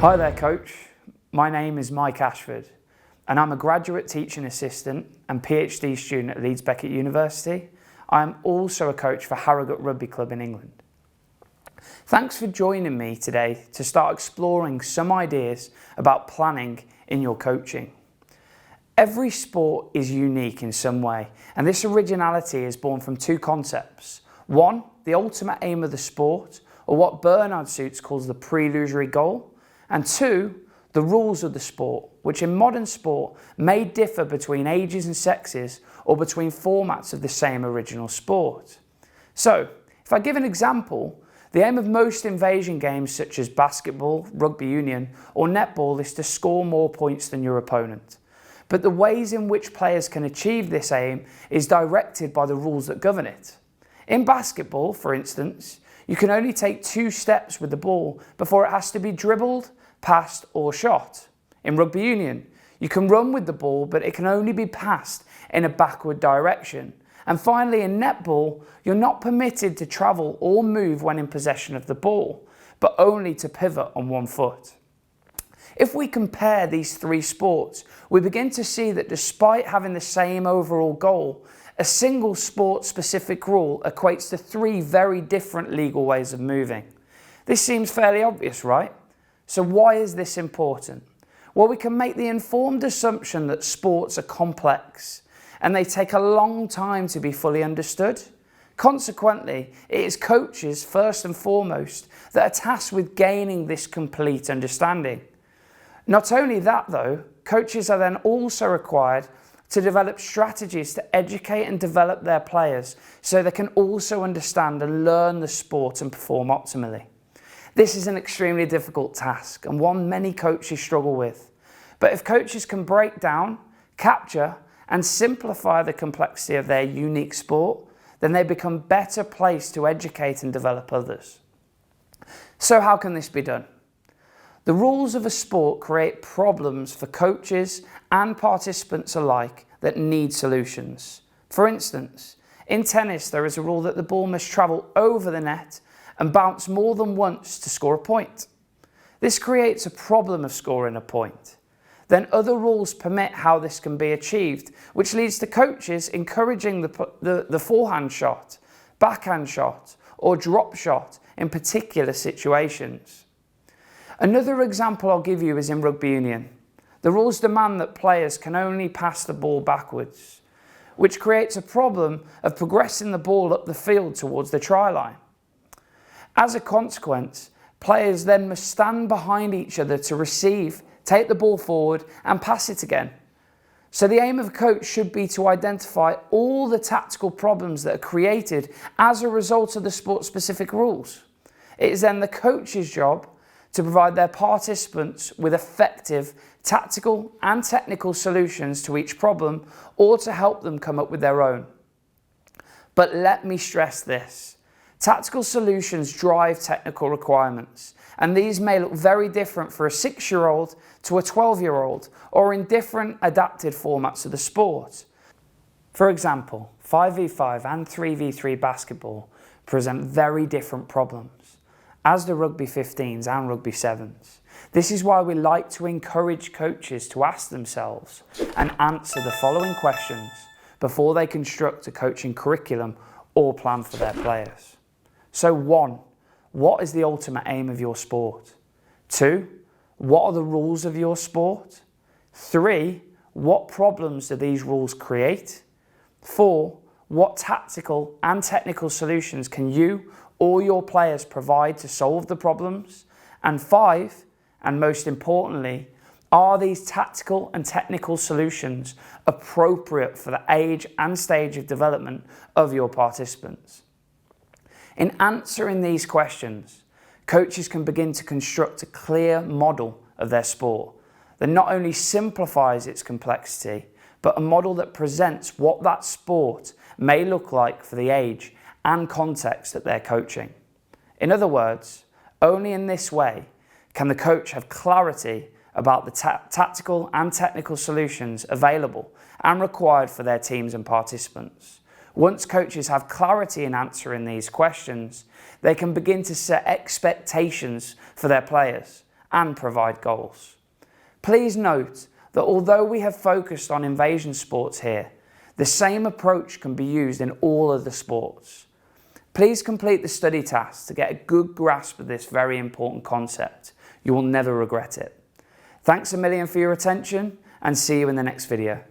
Hi there, Coach. My name is Mike Ashford, and I'm a graduate teaching assistant and PhD student at Leeds Beckett University. I'm also a coach for Harrogate Rugby Club in England. Thanks for joining me today to start exploring some ideas about planning in your coaching. Every sport is unique in some way, and this originality is born from two concepts. One, the ultimate aim of the sport, or what Bernard Suits calls the pre-illusory goal. And two, the rules of the sport, which in modern sport may differ between ages and sexes or between formats of the same original sport. So, if I give an example, the aim of most invasion games such as basketball, rugby union or netball is to score more points than your opponent. But the ways in which players can achieve this aim is directed by the rules that govern it. In basketball, for instance, you can only take 2 steps with the ball before it has to be dribbled, passed or shot. In rugby union, you can run with the ball, but it can only be passed in a backward direction. And finally, in netball, you're not permitted to travel or move when in possession of the ball, but only to pivot on one foot. If we compare these 3 sports, we begin to see that despite having the same overall goal, a single sport-specific rule equates to 3 very different legal ways of moving. This seems fairly obvious, right? So why is this important? Well, we can make the informed assumption that sports are complex and they take a long time to be fully understood. Consequently, it is coaches first and foremost that are tasked with gaining this complete understanding. Not only that though, coaches are then also required to develop strategies to educate and develop their players so they can also understand and learn the sport and perform optimally. This is an extremely difficult task and one many coaches struggle with. But if coaches can break down, capture and simplify the complexity of their unique sport, then they become better placed to educate and develop others. So how can this be done? The rules of a sport create problems for coaches and participants alike that need solutions. For instance, in tennis there is a rule that the ball must travel over the net and bounce more than once to score a point. This creates a problem of scoring a point. Then other rules permit how this can be achieved, which leads to coaches encouraging the forehand shot, backhand shot, or drop shot in particular situations. Another example I'll give you is in rugby union. The rules demand that players can only pass the ball backwards, which creates a problem of progressing the ball up the field towards the try line. As a consequence, players then must stand behind each other to receive, take the ball forward and pass it again. So the aim of a coach should be to identify all the tactical problems that are created as a result of the sport-specific rules. It is then the coach's job to provide their participants with effective tactical and technical solutions to each problem or to help them come up with their own. But let me stress this. Tactical solutions drive technical requirements, and these may look very different for a 6-year-old to a 12-year-old or in different adapted formats of the sport. For example, 5v5 and 3v3 basketball present very different problems, as do rugby 15s and rugby 7s. This is why we like to encourage coaches to ask themselves and answer the following questions before they construct a coaching curriculum or plan for their players. So 1, what is the ultimate aim of your sport? 2, what are the rules of your sport? 3, what problems do these rules create? 4, what tactical and technical solutions can you or your players provide to solve the problems? And 5, and most importantly, are these tactical and technical solutions appropriate for the age and stage of development of your participants? In answering these questions, coaches can begin to construct a clear model of their sport that not only simplifies its complexity, but a model that presents what that sport may look like for the age and context that they're coaching. In other words, only in this way can the coach have clarity about the tactical and technical solutions available and required for their teams and participants. Once coaches have clarity in answering these questions, they can begin to set expectations for their players and provide goals. Please note that although we have focused on invasion sports here, the same approach can be used in all other sports. Please complete the study task to get a good grasp of this very important concept. You will never regret it. Thanks a million for your attention, and see you in the next video.